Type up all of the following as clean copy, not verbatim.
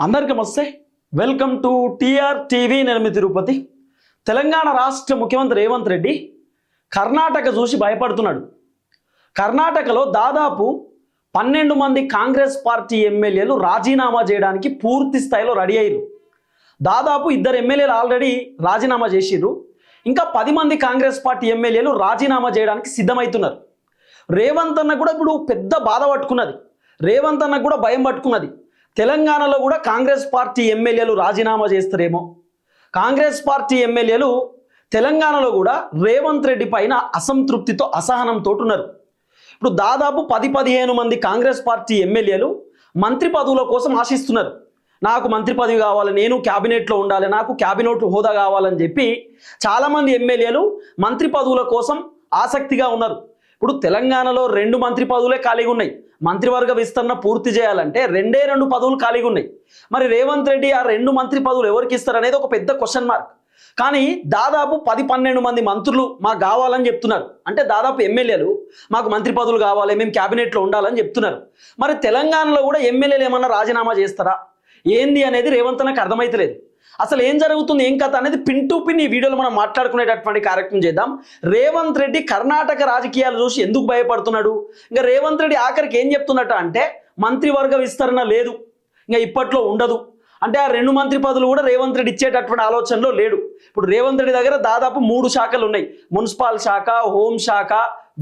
అందరికీ నమస్తే. Welcome to TR TV. నేను మీ తిరుపతి. తెలంగాణ రాష్ట్ర ముఖ్యమంత్రి రేవంత్ రెడ్డి కర్ణాటక చూసి భయపడుతున్నాడు. కర్ణాటకలో దాదాపు 12 మంది కాంగ్రెస్ పార్టీ ఎమ్మెల్యేలు రాజీనామా చేయడానికి పూర్తి స్థాయిలో రెడీ అయ్యారు. దాదాపు 2 ఎమ్మెల్యేలు ఆల్రెడీ రాజీనామా చేసిర్రు. ఇంకా 10 మంది కాంగ్రెస్ పార్టీ ఎమ్మెల్యేలు రాజీనామా చేయడానికి సిద్ధమవుతున్నారు. రేవంత్ అన్న కూడా ఇప్పుడు పెద్ద బాధ పట్టుకున్నది. రేవంత్ అన్న కూడా భయం పట్టుకున్నది. తెలంగాణలో కూడా కాంగ్రెస్ పార్టీ ఎమ్మెల్యేలు రాజీనామా చేస్తారేమో. కాంగ్రెస్ పార్టీ ఎమ్మెల్యేలు తెలంగాణలో కూడా రేవంత్ రెడ్డి పైన అసంతృప్తితో అసహనంతో ఉన్నారు. ఇప్పుడు దాదాపు 10-15 మంది కాంగ్రెస్ పార్టీ ఎమ్మెల్యేలు మంత్రి పదవుల కోసం ఆశిస్తున్నారు. నాకు మంత్రి పదవి కావాలి, నేను క్యాబినెట్లో ఉండాలి, నాకు క్యాబినెట్ హోదా కావాలని చెప్పి చాలామంది ఎమ్మెల్యేలు మంత్రి పదవుల కోసం ఆసక్తిగా ఉన్నారు. ఇప్పుడు తెలంగాణలో 2 మంత్రి పదవులే ఖాళీగా ఉన్నాయి. మంత్రివర్గ విస్తరణ పూర్తి చేయాలంటే 2 పదవులు ఖాళీగా ఉన్నాయి. మరి రేవంత్ రెడ్డి ఆ 2 మంత్రి పదవులు ఎవరికి ఇస్తారనేది ఒక పెద్ద క్వశ్చన్ మార్క్. కానీ దాదాపు 10-12 మంది మంత్రులు మాకు కావాలని చెప్తున్నారు. అంటే దాదాపు ఎమ్మెల్యేలు మాకు మంత్రి పదవులు కావాలి, మేము క్యాబినెట్లో ఉండాలని చెప్తున్నారు. మరి తెలంగాణలో కూడా ఎమ్మెల్యేలు ఏమన్నా రాజీనామా చేస్తారా ఏంది అనేది రేవంత్ నాకు అర్థమైతలేదు. అసలు ఏం జరుగుతుంది, ఏం కథ అనేది పిన్ టు పిన్ ఈ వీడియోలో మనం మాట్లాడుకునేటటువంటి కార్యక్రమం చేద్దాం. రేవంత్ రెడ్డి కర్ణాటక రాజకీయాలు చూసి ఎందుకు భయపడుతున్నాడు? ఇంకా రేవంత్ రెడ్డి ఆఖరికి ఏం చెప్తున్నట్ట అంటే మంత్రివర్గ విస్తరణ లేదు, ఇంకా ఇప్పట్లో ఉండదు అంటే ఆ 2 మంత్రి పదవులు కూడా రేవంత్ రెడ్డి ఇచ్చేటటువంటి ఆలోచనలో లేడు. ఇప్పుడు రేవంత్ రెడ్డి దగ్గర దాదాపు 3 శాఖలు ఉన్నాయి. మున్సిపల్ శాఖ, హోంశాఖ,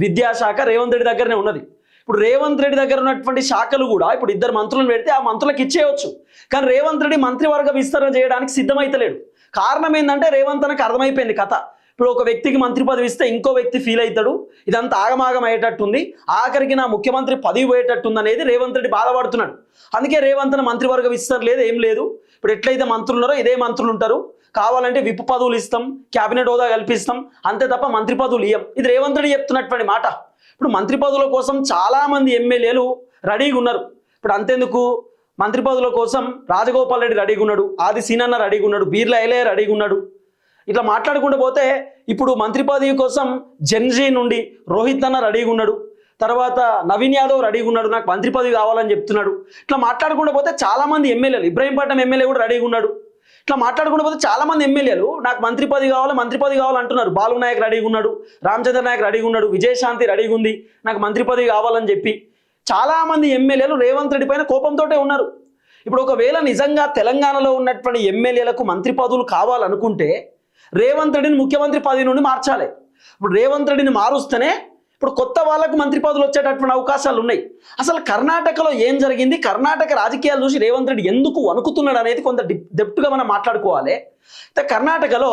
విద్యాశాఖ రేవంత్ రెడ్డి దగ్గరనే ఉన్నది. ఇప్పుడు రేవంత్ రెడ్డి దగ్గర ఉన్నటువంటి శాఖలు కూడా ఇప్పుడు 2 మంత్రులను పెడితే ఆ మంత్రులకు ఇచ్చేయవచ్చు. కానీ రేవంత్ రెడ్డి మంత్రివర్గ విస్తరణ చేయడానికి సిద్ధమైతలేడు. కారణం ఏంటంటే రేవంత్ అన్నకు అర్థమైపోయింది కథ. ఇప్పుడు ఒక వ్యక్తికి మంత్రి పదవి ఇస్తే ఇంకో వ్యక్తి ఫీల్ అవుతాడు, ఇదంతా ఆగమాగం అయ్యేటట్టుంది, ఆఖరికి నా ముఖ్యమంత్రి పదవి పోయేటట్టుంది అనేది రేవంత్ రెడ్డి బాధపడుతున్నాడు. అందుకే రేవంత్ అన్న మంత్రివర్గ విస్తరణ లేదు, ఏం లేదు. ఇప్పుడు ఎట్లయితే మంత్రులు ఉన్నారో ఇదే మంత్రులు ఉంటారు, కావాలంటే విప్ పదవులు ఇస్తాం, క్యాబినెట్ హోదా కల్పిస్తాం, అంతే తప్ప మంత్రి పదవులు ఇయ్యం. ఇది రేవంత్ రెడ్డి చెప్తున్నటువంటి మాట. ఇప్పుడు మంత్రి పదవుల కోసం చాలామంది ఎమ్మెల్యేలు రెడీగా ఉన్నారు. ఇప్పుడు అంతెందుకు, మంత్రి పదవుల కోసం రాజగోపాల్ రెడ్డి రెడీగా ఉన్నాడు, ఆది సీనన్న రెడీగా ఉన్నాడు, బీర్లా ఎలయ్య రెడీగా ఉన్నాడు. ఇట్లా మాట్లాడుకుంటూ పోతే ఇప్పుడు మంత్రి పదవి కోసం జెన్జీ నుండి రోహిత్ అన్న రెడీగా ఉన్నాడు, తర్వాత నవీన్ యాదవ్ రెడీగా ఉన్నాడు, నాకు మంత్రి పదవి కావాలని చెప్తున్నాడు. ఇట్లా మాట్లాడుకుంటూ పోతే చాలామంది ఎమ్మెల్యేలు, ఇబ్రాహీంపట్నం ఎమ్మెల్యే కూడా రెడీగా ఉన్నాడు. ఇట్లా మాట్లాడుకుంటూ పోతే చాలామంది ఎమ్మెల్యేలు నాకు మంత్రి పదవి కావాలి, మంత్రి పదవి కావాలంటున్నారు. బాలు నాయక్ రెడీగా ఉన్నాడు, రామచంద్ర నాయక్ రెడీగా ఉన్నాడు, విజయశాంతి రెడీగా ఉంది, నాకు మంత్రి పదవి కావాలని చెప్పి చాలామంది ఎమ్మెల్యేలు రేవంత్ రెడ్డి పైన కోపంతో ఉన్నారు. ఇప్పుడు ఒకవేళ నిజంగా తెలంగాణలో ఉన్నటువంటి ఎమ్మెల్యేలకు మంత్రి పదవులు కావాలనుకుంటే రేవంత్ రెడ్డిని ముఖ్యమంత్రి పదవి నుండి మార్చాలి. ఇప్పుడు రేవంత్ రెడ్డిని మారుస్తేనే ఇప్పుడు కొత్త వాళ్ళకు మంత్రి పదవులు వచ్చేటటువంటి అవకాశాలు ఉన్నాయి. అసలు కర్ణాటకలో ఏం జరిగింది, కర్ణాటక రాజకీయాలు చూసి రేవంత్ రెడ్డి ఎందుకు వణుకుతున్నాడు అనేది కొంత డెప్త్గా మనం మాట్లాడుకోవాలి. అయితే కర్ణాటకలో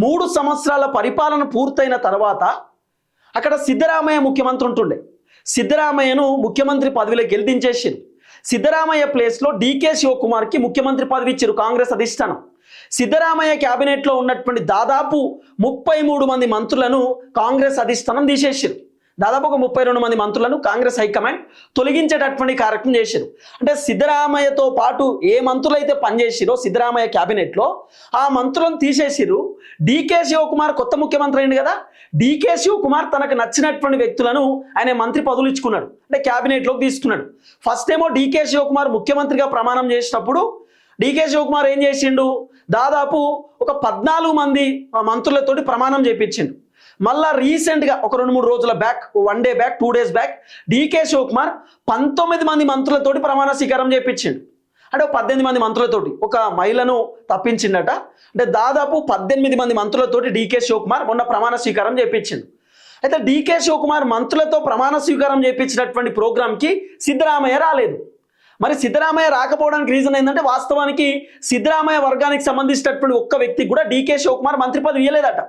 3 సంవత్సరాల పరిపాలన పూర్తయిన తర్వాత అక్కడ సిద్ధరామయ్య ముఖ్యమంత్రి ఉంటుండే. సిద్ధరామయ్యను ముఖ్యమంత్రి పదవిలో గెలిపించేసారు. సిద్ధరామయ్య ప్లేస్లో డీకే శివకుమార్కి ముఖ్యమంత్రి పదవి ఇచ్చారు కాంగ్రెస్ అధిష్టానం. సిద్ధరామయ్య క్యాబినెట్లో ఉన్నటువంటి దాదాపు 33 మంది మంత్రులను కాంగ్రెస్ అధిష్టానం తీసేసారు. దాదాపు ఒక 32 మంది మంత్రులను కాంగ్రెస్ హైకమాండ్ తొలగించేటటువంటి కార్యక్రమం చేశారు. అంటే సిద్ధరామయ్యతో పాటు ఏ మంత్రులు అయితే పనిచేసిరో సిద్ధరామయ్య క్యాబినెట్లో ఆ మంత్రులను తీసేసిరు. డీకే శివకుమార్ కొత్త ముఖ్యమంత్రి అయింది కదా, డీకే శివకుమార్ తనకు నచ్చినటువంటి వ్యక్తులను ఆయన మంత్రి పదవులు ఇచ్చుకున్నాడు, అంటే క్యాబినెట్లోకి తీసుకున్నాడు. ఫస్ట్ ఏమో డీకే శివకుమార్ ముఖ్యమంత్రిగా ప్రమాణం చేసినప్పుడు డీకే శివకుమార్ ఏం చేసిండు, దాదాపు ఒక 14 మంది మంత్రులతోటి ప్రమాణం చేయించిండు. మళ్ళా రీసెంట్గా ఒక 2-3 రోజుల back, 1 day back, 2 days back DK Shivakumar 19 మంది మంత్రులతోటి ప్రమాణ స్వీకారం చేయించిండు. అంటే 18 మంది మంత్రులతోటి ఒక మహిళను తప్పించిండట. అంటే దాదాపు 18 మంది మంత్రులతోటి డీకే శివకుమార్ మొన్న ప్రమాణ స్వీకారం చేయించిండు. అయితే డీకే శివకుమార్ మంత్రులతో ప్రమాణ స్వీకారం చేయించినటువంటి ప్రోగ్రాంకి సిద్ధరామయ్య రాలేదు. మరి సిద్ధరామయ్య రాకపోవడానికి రీజన్ ఏంటంటే వాస్తవానికి సిద్ధరామయ్య వర్గానికి సంబంధించినటువంటి ఒక్క వ్యక్తికి కూడా డీకే శివకుమార్ మంత్రి పదవి ఇవ్వలేదట.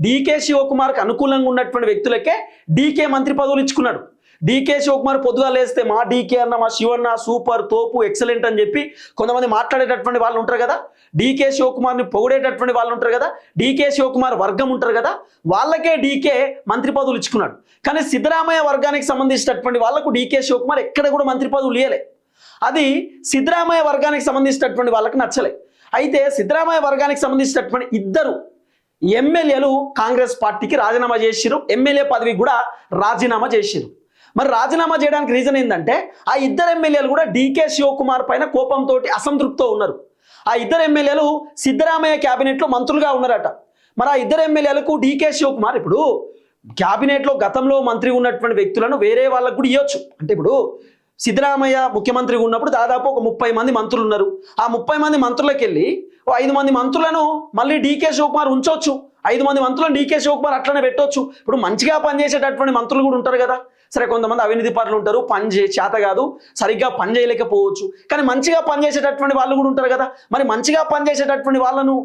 డీకే శివకుమార్కి అనుకూలంగా ఉన్నటువంటి వ్యక్తులకే డీకే మంత్రి పదవులు ఇచ్చుకున్నాడు. డీకే శివకుమార్ పొద్దుగా లేస్తే మా డీకే అన్న, మా శివన్న సూపర్, తోపు, ఎక్సలెంట్ అని చెప్పి కొంతమంది మాట్లాడేటటువంటి వాళ్ళు ఉంటారు కదా, డీకే శివకుమార్ని పొగిడేటటువంటి వాళ్ళు ఉంటారు కదా, డీకే శివకుమార్ వర్గం ఉంటారు కదా, వాళ్ళకే డీకే మంత్రి పదవులు ఇచ్చుకున్నాడు. కానీ సిద్ధరామయ్య వర్గానికి సంబంధించినటువంటి వాళ్ళకు డీకే శివకుమార్ ఎక్కడ కూడా మంత్రి పదవులు ఇవ్వలే. అది సిద్ధరామయ్య వర్గానికి సంబంధించినటువంటి వాళ్ళకి నచ్చలే. అయితే సిద్ధరామయ్య వర్గానికి సంబంధించినటువంటి 2 ఎమ్మెల్యేలు కాంగ్రెస్ పార్టీకి రాజీనామా చేసిరు, ఎమ్మెల్యే పదవి కూడా రాజీనామా చేసిరు. మరి రాజీనామా చేయడానికి రీజన్ ఏంటంటే ఆ ఇద్దరు ఎమ్మెల్యేలు కూడా డీకే శివకుమార్ పైన కోపంతో అసంతృప్తితో ఉన్నారు. ఆ ఇద్దరు ఎమ్మెల్యేలు సిద్ధరామయ్య క్యాబినెట్లో మంత్రులుగా ఉన్నారట. మరి ఆ ఇద్దరు ఎమ్మెల్యేలకు డీకే శివకుమార్ ఇప్పుడు క్యాబినెట్లో గతంలో మంత్రి ఉన్నటువంటి వ్యక్తులను వేరే వాళ్ళకు కూడా ఇవ్వచ్చు. అంటే ఇప్పుడు సిద్ధరామయ్య ముఖ్యమంత్రిగా ఉన్నప్పుడు దాదాపు ఒక 30 మంది మంత్రులు ఉన్నారు. ఆ 30 మంది మంత్రులకు వెళ్ళి 5 మంది మంత్రులను మళ్ళీ డీకే శివకుమార్ ఉంచవచ్చు. 5 మంది మంత్రులను డీకే శివకుమార్ అట్లనే పెట్టవచ్చు. ఇప్పుడు మంచిగా పనిచేసేటటువంటి మంత్రులు కూడా ఉంటారు కదా. సరే, కొంతమంది అవినీతి పరులు ఉంటారు, చేత కాదు, సరిగ్గా పని చేయలేకపోవచ్చు. కానీ మంచిగా పనిచేసేటటువంటి వాళ్ళు కూడా ఉంటారు కదా. మరి మంచిగా పనిచేసేటటువంటి వాళ్ళను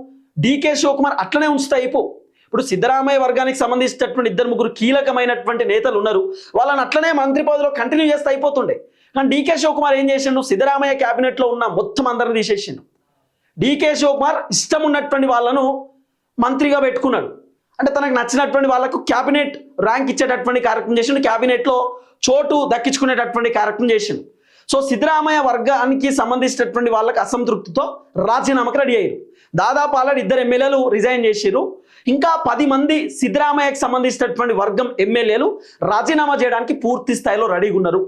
డీకే శివకుమార్ అట్లనే ఉంచుతా అయిపో. ఇప్పుడు సిద్ధరామయ్య వర్గానికి సంబంధించినటువంటి 2-3 కీలకమైనటువంటి నేతలు ఉన్నారు, వాళ్ళని అట్లనే మంత్రి పదవిలో కంటిన్యూ చేస్తే అయిపోతుండే. కానీ డీకే శివకుమార్ ఏం చేసిండు, సిద్ధరామయ్య క్యాబినెట్లో ఉన్న మొత్తం అందరిని తీసేసిండు. డీకే శివకుమార్ ఇష్టం ఉన్నటువంటి వాళ్ళను మంత్రిగా పెట్టుకున్నాడు. అంటే తనకు నచ్చినటువంటి వాళ్ళకు క్యాబినెట్ ర్యాంక్ ఇచ్చేటటువంటి కార్యక్రమం చేసిండు, క్యాబినెట్లో చోటు దక్కించుకునేటటువంటి కార్యక్రమం చేసిండు. సో సిద్ధరామయ్య వర్గానికి సంబంధించినటువంటి వాళ్ళకి అసంతృప్తితో రాజీనామాకి రెడీ అయ్యారు. దాదాపు ఆల్రెడీ 2 ఎమ్మెల్యేలు రిజైన్ చేసిరు. ఇంకా 10 మంది సిద్ధరామయ్యకి సంబంధించినటువంటి వర్గం ఎమ్మెల్యేలు రాజీనామా చేయడానికి పూర్తి స్థాయిలో రెడీగా ఉన్నారు.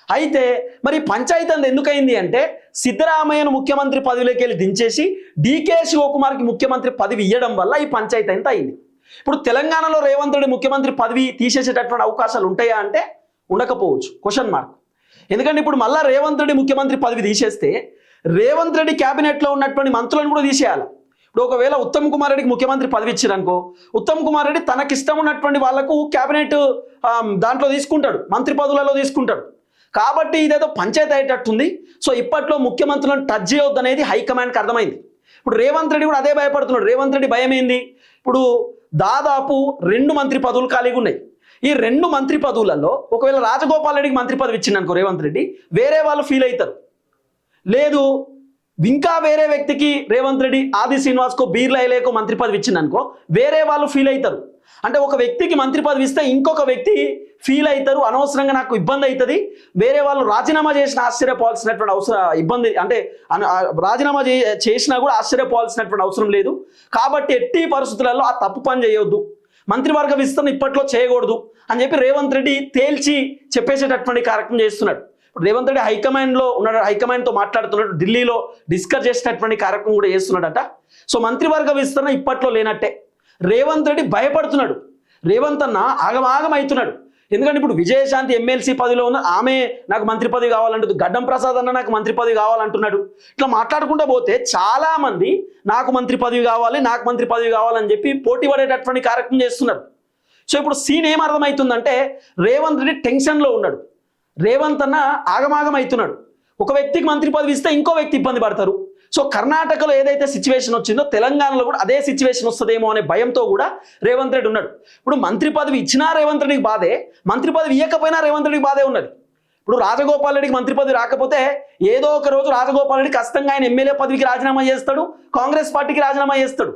అయితే మరి పంచాయతీ అంత ఎందుకైంది అంటే సిద్ధరామయ్యను ముఖ్యమంత్రి పదవిలోకి వెళ్ళి దించేసి డీకే శివకుమార్కి ముఖ్యమంత్రి పదవి ఇవ్వడం వల్ల ఈ పంచాయతీ అంత అయింది. ఇప్పుడు తెలంగాణలో రేవంత్ రెడ్డి ముఖ్యమంత్రి పదవి తీసేసేటటువంటి అవకాశాలు ఉంటాయా అంటే ఉండకపోవచ్చు, క్వశ్చన్ మార్క్. ఎందుకంటే ఇప్పుడు మళ్ళా రేవంత్ రెడ్డి ముఖ్యమంత్రి పదవి తీసేస్తే రేవంత్ రెడ్డి క్యాబినెట్లో ఉన్నటువంటి మంత్రులను కూడా తీసేయాలి. ఇప్పుడు ఒకవేళ ఉత్తమ్ కుమార్ రెడ్డికి ముఖ్యమంత్రి పదవి ఇచ్చారనుకో, ఉత్తమ్ కుమార్ రెడ్డి తనకి ఇష్టం ఉన్నటువంటి వాళ్లకు క్యాబినెట్ దాంట్లో తీసుకుంటాడు, మంత్రి పదవులలో తీసుకుంటాడు. కాబట్టి ఇదేదో పంచాయతీ అయ్యేటట్టుంది. సో ఇప్పట్లో ముఖ్యమంత్రులను టచ్ చేయొద్దు అనేది హైకమాండ్కి అర్థమైంది. ఇప్పుడు రేవంత్ రెడ్డి కూడా అదే భయపడుతున్నాడు. రేవంత్ రెడ్డి భయం ఏంది, ఇప్పుడు దాదాపు 2 మంత్రి పదవులు ఖాళీగా ఉన్నాయి. ఈ 2 మంత్రి పదవులలో ఒకవేళ రాజగోపాల్ రెడ్డికి మంత్రి పదవి ఇచ్చిందనుకో రేవంత్ రెడ్డి, వేరే వాళ్ళు ఫీల్ అవుతారు. లేదు ఇంకా వేరే వ్యక్తికి రేవంత్ రెడ్డి ఆది శ్రీనివాస్కో బీర్లా ఐలేకో మంత్రి పదవి ఇచ్చిందనుకో వేరే వాళ్ళు ఫీల్ అవుతారు. అంటే ఒక వ్యక్తికి మంత్రి పదవి ఇస్తే ఇంకొక వ్యక్తి ఫీల్ అవుతారు, అనవసరంగా నాకు ఇబ్బంది అవుతుంది, వేరే వాళ్ళు రాజీనామా చేసిన ఆశ్చర్యపోవాల్సినటువంటి అవసరం ఇబ్బంది అంటే రాజీనామా చేసినా కూడా ఆశ్చర్యపోవాల్సినటువంటి అవసరం లేదు. కాబట్టి ఎట్టి పరిస్థితులలో ఆ తప్పు పని చేయొద్దు, మంత్రివర్గ విస్తరణ ఇప్పట్లో చేయకూడదు అని చెప్పి రేవంత్ రెడ్డి తేల్చి చెప్పేసేటటువంటి కార్యక్రమం చేస్తున్నాడు. ఇప్పుడు రేవంత్ రెడ్డి హైకమాండ్లో ఉన్నాడు, హైకమాండ్తో మాట్లాడుతున్నాడు, ఢిల్లీలో డిస్కస్ చేసేటటువంటి కార్యక్రమం కూడా చేస్తున్నాడట. సో మంత్రివర్గ విస్తరణ ఇప్పట్లో లేనట్టే. రేవంత్ రెడ్డి భయపడుతున్నాడు, రేవంత్ అన్న ఆగమాగం అవుతున్నాడు. ఎందుకంటే ఇప్పుడు విజయశాంతి ఎమ్మెల్సీ పదవిలో ఉన్న ఆమె నాకు మంత్రి పదవి కావాలంటుంది, గడ్డం ప్రసాద్ అన్న నాకు మంత్రి పదవి కావాలంటున్నాడు. ఇట్లా మాట్లాడుకుంటూ పోతే చాలా మంది నాకు మంత్రి పదవి కావాలి, నాకు మంత్రి పదవి కావాలని చెప్పి పోటీ పడేటటువంటి కార్యక్రమం చేస్తున్నారు. సో ఇప్పుడు సీన్ ఏం అర్థమవుతుందంటే రేవంత్ రెడ్డి టెన్షన్లో ఉన్నాడు, రేవంత్ అన్న ఆగమాగం అవుతున్నాడు. ఒక వ్యక్తికి మంత్రి పదవి ఇస్తే ఇంకో వ్యక్తి ఇబ్బంది పడతారు. సో కర్ణాటకలో ఏదైతే సిచ్యువేషన్ వచ్చిందో తెలంగాణలో కూడా అదే సిచ్యువేషన్ వస్తుందేమో అనే భయంతో కూడా రేవంత్ రెడ్డి ఉన్నాడు. ఇప్పుడు మంత్రి పదవి ఇచ్చినా రేవంత్ రెడ్డికి బాధే, మంత్రి పదవి ఇవ్వకపోయినా రేవంత్ రెడ్డికి బాధే ఉన్నది. ఇప్పుడు రాజగోపాల్ రెడ్డికి మంత్రి పదవి రాకపోతే ఏదో ఒక రోజు రాజగోపాల్ రెడ్డి ఖచ్చితంగా ఆయన ఎమ్మెల్యే పదవికి రాజీనామా చేస్తాడు, కాంగ్రెస్ పార్టీకి రాజీనామా చేస్తాడు.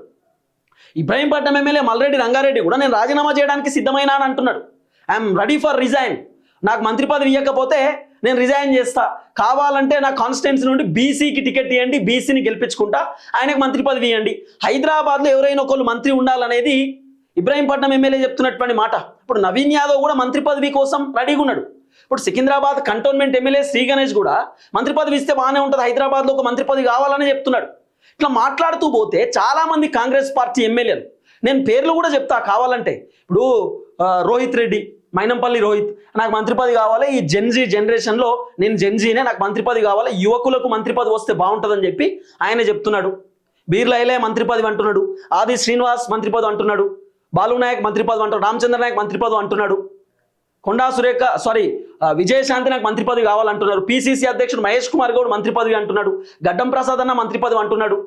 ఇబ్రాహీంపట్నం ఎమ్మెల్యే మల్రెడ్డి రంగారెడ్డి కూడా నేను రాజీనామా చేయడానికి సిద్ధమైనా అని అంటున్నాడు. ఐఎమ్ రెడీ ఫర్ రిజైన్, నాకు మంత్రి పదవి ఇవ్వకపోతే నేను రిజైన్ చేస్తా, కావాలంటే నా కాన్స్టిట్యున్సీ నుండి బీసీకి టికెట్ ఇవ్వండి, బీసీని గెలిపించుకుంటా, ఆయనకు మంత్రి పదవి ఇవ్వండి. హైదరాబాద్లో ఎవరైనా ఒకళ్ళు మంత్రి ఉండాలనేది ఇబ్రాహీంపట్నం ఎమ్మెల్యే చెప్తున్నటువంటి మాట. ఇప్పుడు నవీన్ యాదవ్ కూడా మంత్రి పదవి కోసం రెడీగా ఉన్నాడు. ఇప్పుడు సికింద్రాబాద్ కంటోన్మెంట్ ఎమ్మెల్యే శ్రీ గణేష్ కూడా మంత్రి పదవి ఇస్తే బాగానే ఉంటుంది, హైదరాబాద్లో ఒక మంత్రి పదవి కావాలని చెప్తున్నాడు. ఇట్లా మాట్లాడుతూ పోతే చాలామంది కాంగ్రెస్ పార్టీ ఎమ్మెల్యేలు, నేను పేర్లు కూడా చెప్తా కావాలంటే, ఇప్పుడు రోహిత్ రెడ్డి, మైనంపల్లి రోహిత్, నాకు మంత్రి పదవి కావాలి, ఈ జెన్జీ జనరేషన్లో నేను జెన్జీనే, నాకు మంత్రి పదవి కావాలి, యువకులకు మంత్రి పదవి వస్తే బాగుంటుందని చెప్పి ఆయన చెప్తున్నాడు. బీర్లా ఐలే మంత్రి పదవి అంటున్నాడు, ఆది శ్రీనివాస్ మంత్రి పదవి అంటున్నాడు, బాలు నాయక్ మంత్రి పదవి అంటున్నాడు, రామచంద్ర నాయక్ మంత్రి పదవి అంటున్నాడు, కొండా సురేఖ విజయశాంతి నాకు మంత్రి పదవి కావాలంటున్నారు, పిసిసి అధ్యక్షుడు మహేష్ కుమార్ గౌడ్ మంత్రి పదవి అంటున్నాడు, గడ్డం ప్రసాద్ అన్న మంత్రి పదవి అంటున్నాడు,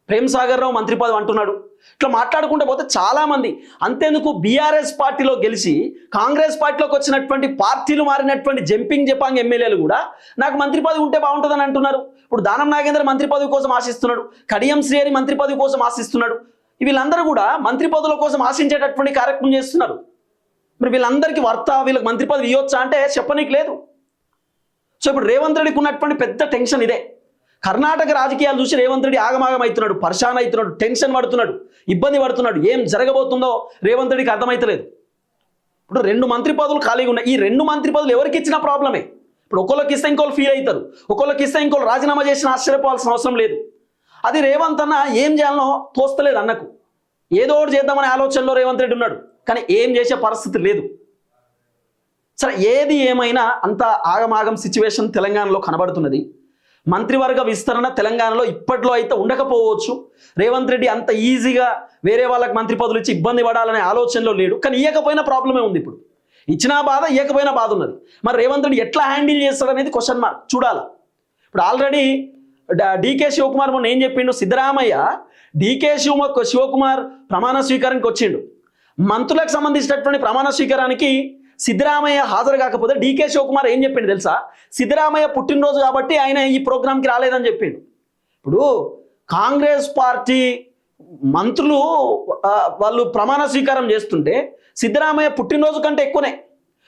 ప్రేమ్ సాగర్ రావు మంత్రి పదవి అంటున్నాడు. ఇట్లా మాట్లాడుకుంటూ పోతే చాలామంది, అంతేందుకు బీఆర్ఎస్ పార్టీలో గెలిచి కాంగ్రెస్ పార్టీలోకి వచ్చినటువంటి పార్టీలు మారినటువంటి జంపింగ్ జపాంగ్ ఎమ్మెల్యేలు కూడా నాకు మంత్రి పదవి ఉంటే బాగుంటుందని అంటున్నారు. ఇప్పుడు దానం నాగేంద్ర మంత్రి పదవి కోసం ఆశిస్తున్నాడు, కడియం శ్రీహరి మంత్రి పదవి కోసం ఆశిస్తున్నాడు. వీళ్ళందరూ కూడా మంత్రి పదవుల కోసం ఆశించేటటువంటి కార్యక్రమం చేస్తున్నారు. మరి వీళ్ళందరికీ వీళ్ళకి మంత్రి పదవి ఇవ్వచ్చా అంటే చెప్పనీకి లేదు. సో ఇప్పుడు రేవంత్ రెడ్డికి ఉన్నటువంటి పెద్ద టెన్షన్ ఇదే. కర్ణాటక రాజకీయాలు చూసి రేవంత్ రెడ్డి ఆగమాగం అవుతున్నాడు, పరేషాన్ అవుతున్నాడు, టెన్షన్ పడుతున్నాడు, ఇబ్బంది పడుతున్నాడు. ఏం జరగబోతుందో రేవంత్ రెడ్డికి అర్థమవుతలేదు. ఇప్పుడు 2 మంత్రి పదవులు ఖాళీగా ఉన్నాయి. ఈ 2 మంత్రి పదవులు ఎవరికి ఇచ్చిన ప్రాబ్లమే. ఇప్పుడు ఒకళ్ళకి ఇస్తే ఇంకోళ్ళు ఫీల్ అవుతారు, ఒకళ్ళకి ఇస్తే ఇంకోళ్ళు రాజీనామా చేసిన ఆశ్చర్యపోవాల్సిన అవసరం లేదు. అది రేవంత్ అన్న ఏం చేయాలనో తోస్తలేదు అన్నకు. ఏదో ఒకటి చేద్దామనే ఆలోచనలో రేవంత్ రెడ్డి ఉన్నాడు, కానీ ఏం చేసే పరిస్థితి లేదు. సరే ఏది ఏమైనా అంత ఆగమాగం సిచ్యువేషన్ తెలంగాణలో కనబడుతున్నది. మంత్రివర్గ విస్తరణ తెలంగాణలో ఇప్పట్లో అయితే ఉండకపోవచ్చు. రేవంత్ రెడ్డి అంత ఈజీగా వేరే వాళ్ళకి మంత్రి పదవులు ఇచ్చి ఇబ్బంది పడాలనే ఆలోచనలో లేడు. కానీ ఇవ్వకపోయినా ప్రాబ్లమే ఉంది. ఇప్పుడు ఇచ్చినా బాధ, ఇవ్వకపోయినా బాధ ఉన్నది. మరి రేవంత్ రెడ్డి ఎట్లా హ్యాండిల్ చేస్తాడనేది క్వశ్చన్ మార్క్ చూడాలి. ఇప్పుడు ఆల్రెడీ డీకే శివకుమార్ మొన్న ఏం చెప్పిండు, సిద్ధరామయ్య డీకే శివకుమార్ ప్రమాణ స్వీకారానికి వచ్చిండు. మంత్రులకు సంబంధించినటువంటి ప్రమాణ స్వీకారానికి సిద్ధరామయ్య హాజరు కాకపోతే డీకే శివకుమార్ ఏం చెప్పిండు తెలుసా, సిద్ధరామయ్య పుట్టినరోజు కాబట్టి ఆయన ఈ ప్రోగ్రాంకి రాలేదని చెప్పిండు. ఇప్పుడు కాంగ్రెస్ పార్టీ మంత్రులు వాళ్ళు ప్రమాణ స్వీకారం చేస్తుంటే సిద్ధరామయ్య పుట్టినరోజు కంటే ఎక్కువనే.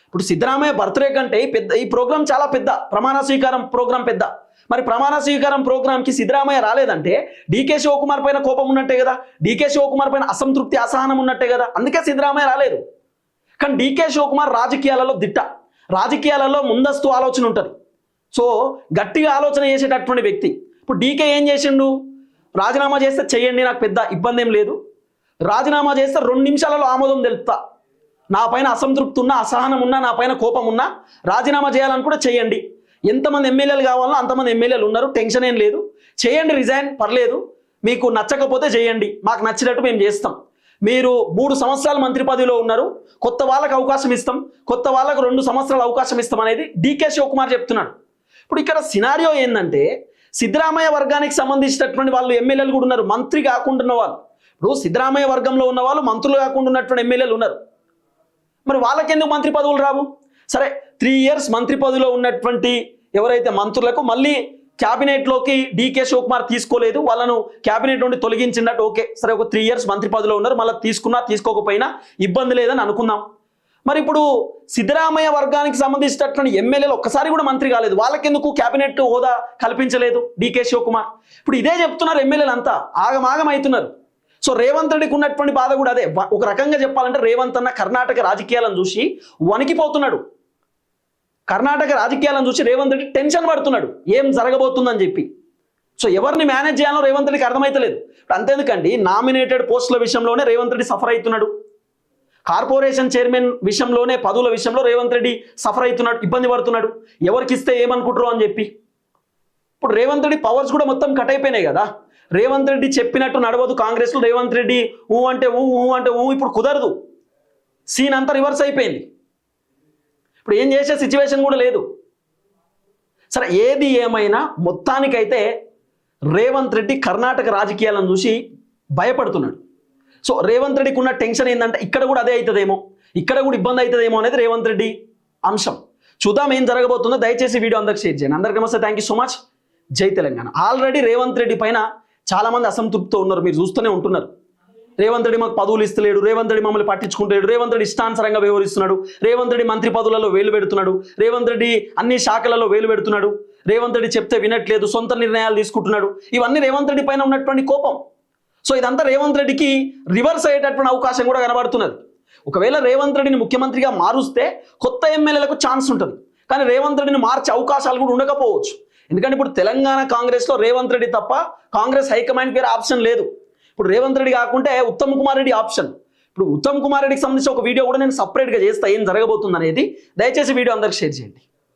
ఇప్పుడు సిద్ధరామయ్య బర్త్డే కంటే ఈ ప్రోగ్రాం చాలా పెద్ద, ప్రమాణ స్వీకారం ప్రోగ్రాం పెద్ద. మరి ప్రమాణ స్వీకారం ప్రోగ్రాంకి సిద్ధరామయ్య రాలేదంటే డీకే శివకుమార్ పైన కోపం ఉన్నట్టే కదా, డీకే శివకుమార్ పైన అసంతృప్తి, అసహనం ఉన్నట్టే కదా. అందుకే సిద్ధరామయ్య రాలేదు. కానీ డీకే శివకుమార్ రాజకీయాలలో దిట్ట, రాజకీయాలలో ముందస్తు ఆలోచన ఉంటుంది. సో గట్టిగా ఆలోచన చేసేటటువంటి వ్యక్తి. ఇప్పుడు డీకే ఏం చేసిండు, రాజీనామా చేస్తే చెయ్యండి, నాకు పెద్ద ఇబ్బంది ఏం లేదు, రాజీనామా చేస్తే 2 నిమిషాలలో ఆమోదం తెలుపుతా, నా పైన అసంతృప్తి ఉన్నా, అసహనం ఉన్నా, నా పైన కోపం ఉన్నా రాజీనామా చేయాలని కూడా చేయండి, ఎంతమంది ఎమ్మెల్యేలు కావాలో అంతమంది ఎమ్మెల్యేలు ఉన్నారు, టెన్షన్ ఏం లేదు, చేయండి, రిజైన్ పర్లేదు, మీకు నచ్చకపోతే చేయండి, మాకు నచ్చినట్టు మేము చేస్తాం, మీరు 3 సంవత్సరాలు మంత్రి పదవిలో ఉన్నారు, కొత్త వాళ్ళకు అవకాశం ఇస్తాం, కొత్త వాళ్ళకు 2 సంవత్సరాలు అవకాశం ఇస్తాం అనేది డీకే శివకుమార్ చెప్తున్నాడు. ఇప్పుడు ఇక్కడ సినారియో ఏంటంటే సిద్ధరామయ్య వర్గానికి సంబంధించినటువంటి వాళ్ళు ఎమ్మెల్యేలు కూడా ఉన్నారు, మంత్రి కాకుండా ఉన్న వాళ్ళు. ఇప్పుడు సిద్ధరామయ్య వర్గంలో ఉన్న వాళ్ళు మంత్రులు కాకుండా ఉన్నటువంటి ఎమ్మెల్యేలు ఉన్నారు. మరి వాళ్ళకెందుకు మంత్రి పదవులు రావు? సరే 3 ఇయర్స్ మంత్రి పదవిలో ఉన్నటువంటి ఎవరైతే మంత్రులకు మళ్ళీ క్యాబినెట్లోకి డీకే శివకుమార్ తీసుకోలేదు, వాళ్ళను క్యాబినెట్ నుండి తొలగించినట్టు, ఓకే సరే ఒక 3 ఇయర్స్ మంత్రి పదవిలో ఉన్నారు, మళ్ళీ తీసుకున్నా తీసుకోకపోయినా ఇబ్బంది లేదని అనుకుందాం. మరి ఇప్పుడు సిద్ధరామయ్య వర్గానికి సంబంధించినటువంటి ఎమ్మెల్యేలు ఒక్కసారి కూడా మంత్రి కాలేదు, వాళ్ళకెందుకు క్యాబినెట్ హోదా కల్పించలేదు డీకే శివకుమార్? ఇప్పుడు ఇదే చెప్తున్నారు ఎమ్మెల్యేలు అంతా, ఆగమాగం అవుతున్నారు. సో రేవంత్ రెడ్డికి ఉన్నటువంటి బాధ కూడా అదే. ఒక రకంగా చెప్పాలంటే రేవంత్ అన్న కర్ణాటక రాజకీయాలను చూసి వణికిపోతున్నాడు. కర్ణాటక రాజకీయాలను చూసి రేవంత్ రెడ్డి టెన్షన్ పడుతున్నాడు, ఏం జరగబోతుందని చెప్పి. సో ఎవరిని మేనేజ్ చేయాలో రేవంత్ రెడ్డికి అర్థమైతలేదు. ఇప్పుడు అంతేందుకండి, నామినేటెడ్ పోస్టుల విషయంలోనే రేవంత్ రెడ్డి సఫర్ అవుతున్నాడు, కార్పొరేషన్ చైర్మన్ విషయంలోనే, పదవుల విషయంలో రేవంత్ రెడ్డి సఫర్ అవుతున్నాడు, ఇబ్బంది పడుతున్నాడు, ఎవరికి ఇస్తే ఏమనుకుంటారు అని చెప్పి. ఇప్పుడు రేవంత్ రెడ్డి పవర్స్ కూడా మొత్తం కట్ అయిపోయినాయి కదా. రేవంత్ రెడ్డి చెప్పినట్టు నడవదు కాంగ్రెస్లో. రేవంత్ రెడ్డి ఊ అంటే ఊ ఇప్పుడు కుదరదు, సీన్ అంతా రివర్స్ అయిపోయింది. ఇప్పుడు ఏం చేసే సిచ్యువేషన్ కూడా లేదు. సరే ఏది ఏమైనా మొత్తానికైతే రేవంత్ రెడ్డి కర్ణాటక రాజకీయాలను చూసి భయపడుతున్నాడు. సో రేవంత్ రెడ్డికి ఉన్న టెన్షన్ ఏంటంటే ఇక్కడ కూడా అదే అవుతుందేమో, ఇక్కడ కూడా ఇబ్బంది అవుతుందేమో అనేది రేవంత్ రెడ్డి అంశం. చూద్దాం ఏం జరగబోతుందో. దయచేసి వీడియో అందరికి షేర్ చేయండి. అందరికీ నమస్తే, థ్యాంక్ యూ సో మచ్. జై తెలంగాణ. ఆల్రెడీ రేవంత్ రెడ్డి పైన చాలామంది అసంతృప్తితో ఉన్నారు, మీరు చూస్తూనే ఉంటున్నారు. రేవంత్ రెడ్డి మాకు పదవులు ఇస్తలేడు, రేవంత్ రెడ్డి మమ్మల్ని పట్టించుకుంటాడు, రేవంత్ రెడ్డి ఇష్టానుసారంగా వ్యవహరిస్తున్నాడు, రేవంత్ రెడ్డి మంత్రి పదవులలో వేలు పెడుతున్నాడు, రేవంత్ రెడ్డి అన్ని శాఖలలో వేలు పెడుతున్నాడు, రేవంత్ రెడ్డి చెప్తే వినట్లేదు, సొంత నిర్ణయాలు తీసుకుంటున్నాడు. ఇవన్నీ రేవంత్ రెడ్డి పైన ఉన్నటువంటి కోపం. సో ఇదంతా రేవంత్ రెడ్డికి రివర్స్ అయ్యేటటువంటి అవకాశం కూడా కనబడుతున్నది. ఒకవేళ రేవంత్ రెడ్డిని ముఖ్యమంత్రిగా మారుస్తే కొత్త ఎమ్మెల్యేలకు ఛాన్స్ ఉంటుంది, కానీ రేవంత్ రెడ్డిని మార్చే అవకాశాలు కూడా ఉండకపోవచ్చు. ఎందుకంటే ఇప్పుడు తెలంగాణ కాంగ్రెస్లో రేవంత్ రెడ్డి తప్ప కాంగ్రెస్ హైకమాండ్ పేరు ఆప్షన్ లేదు. ఇప్పుడు రేవంత్ రెడ్డి కాకుంటే ఉత్తమ్ కుమార్ రెడ్డి ఆప్షన్. ఇప్పుడు ఉత్తమ్ కుమార్ రెడ్డికి సంబంధించి ఒక వీడియో కూడా నేను సపరేట్గా చేస్తా, ఏం జరగబోతుంది అనేది. దయచేసి వీడియో అందరికి షేర్ చేయండి.